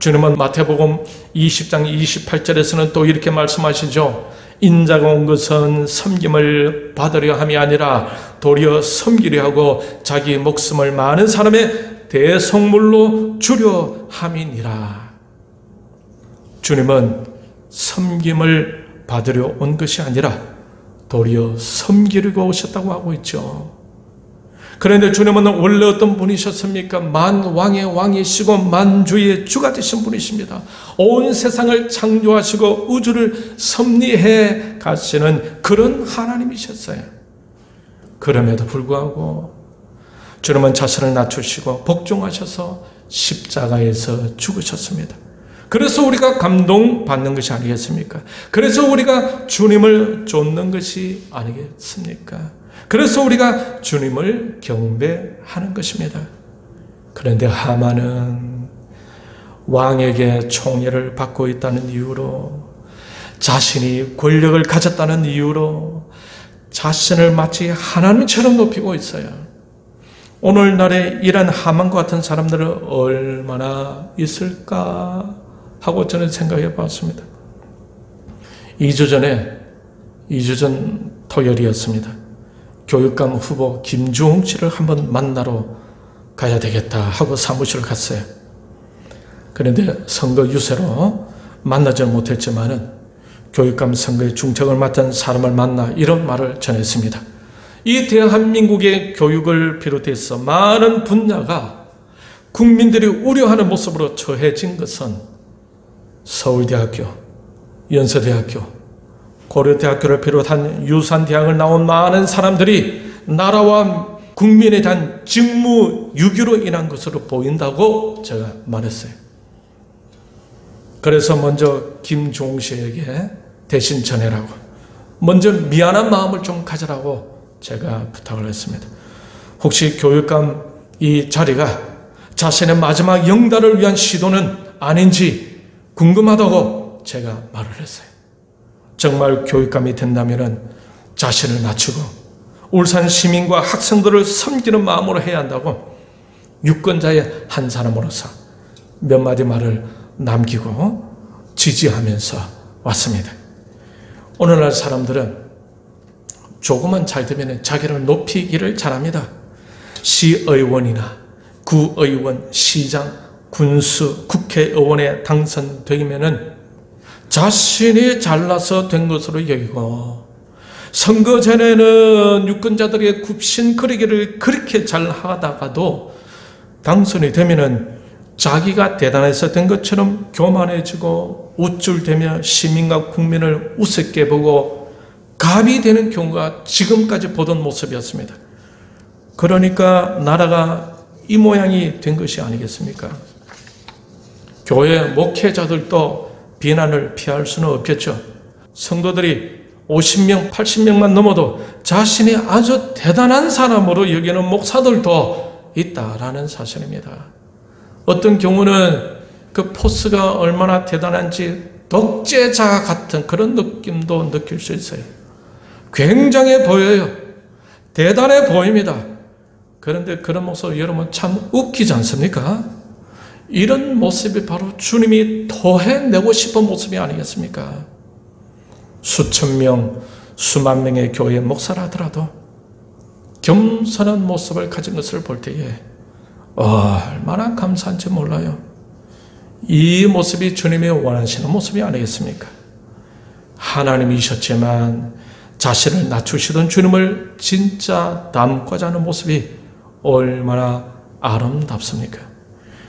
주님은 마태복음 20장 28절에서는 또 이렇게 말씀하시죠. 인자가 온 것은 섬김을 받으려 함이 아니라 도리어 섬기려 하고 자기 목숨을 많은 사람의 대속물로 주려 함이니라. 주님은 섬김을 받으려 온 것이 아니라 도리어 섬기려고 오셨다고 하고 있죠. 그런데 주님은 원래 어떤 분이셨습니까? 만왕의 왕이시고 만주의 주가 되신 분이십니다. 온 세상을 창조하시고 우주를 섭리해 가시는 그런 하나님이셨어요. 그럼에도 불구하고 주님은 자신을 낮추시고 복종하셔서 십자가에서 죽으셨습니다. 그래서 우리가 감동받는 것이 아니겠습니까? 그래서 우리가 주님을 좇는 것이 아니겠습니까? 그래서 우리가 주님을 경배하는 것입니다. 그런데 하만은 왕에게 총애를 받고 있다는 이유로, 자신이 권력을 가졌다는 이유로 자신을 마치 하나님처럼 높이고 있어요. 오늘날에 이런 하만과 같은 사람들은 얼마나 있을까 하고 저는 생각해 봤습니다. 2주 전 토요일이었습니다. 교육감 후보 김주홍 씨를 한번 만나러 가야 되겠다 하고 사무실을 갔어요. 그런데 선거 유세로 만나지 못했지만은 교육감 선거의 중책을 맡은 사람을 만나 이런 말을 전했습니다. 이 대한민국의 교육을 비롯해서 많은 분야가 국민들이 우려하는 모습으로 처해진 것은 서울대학교, 연세대학교, 고려대학교를 비롯한 유산대학을 나온 많은 사람들이 나라와 국민에 대한 직무유기로 인한 것으로 보인다고 제가 말했어요. 그래서 먼저 김종 씨에게 대신 전해라고, 먼저 미안한 마음을 좀 가져라고 제가 부탁을 했습니다. 혹시 교육감 이 자리가 자신의 마지막 영달을 위한 시도는 아닌지 궁금하다고 제가 말을 했어요. 정말 교육감이 된다면 자신을 낮추고 울산 시민과 학생들을 섬기는 마음으로 해야 한다고 유권자의 한 사람으로서 몇 마디 말을 남기고 지지하면서 왔습니다. 오늘날 사람들은 조금만 잘 되면 자기를 높이기를 잘합니다. 시의원이나 구의원, 시장, 군수, 국회의원에 당선되면은 자신이 잘나서 된 것으로 여기고, 선거 전에는 유권자들의 굽신거리기를 그렇게 잘 하다가도 당선이 되면은 자기가 대단해서 된 것처럼 교만해지고 우쭐대며 시민과 국민을 우습게 보고 갑이 되는 경우가 지금까지 보던 모습이었습니다. 그러니까 나라가 이 모양이 된 것이 아니겠습니까? 교회 목회자들도 비난을 피할 수는 없겠죠. 성도들이 50명, 80명만 넘어도 자신이 아주 대단한 사람으로 여기는 목사들도 있다라는 사실입니다. 어떤 경우는 그 포스가 얼마나 대단한지 독재자 같은 그런 느낌도 느낄 수 있어요. 굉장해 보여요. 대단해 보입니다. 그런데 그런 모습 여러분 참 웃기지 않습니까? 이런 모습이 바로 주님이 토해내고 싶은 모습이 아니겠습니까? 수천 명, 수만 명의 교회 목사라 하더라도 겸손한 모습을 가진 것을 볼 때에 얼마나 감사한지 몰라요. 이 모습이 주님이 원하시는 모습이 아니겠습니까? 하나님이셨지만 자신을 낮추시던 주님을 진짜 닮고자 하는 모습이 얼마나 아름답습니까?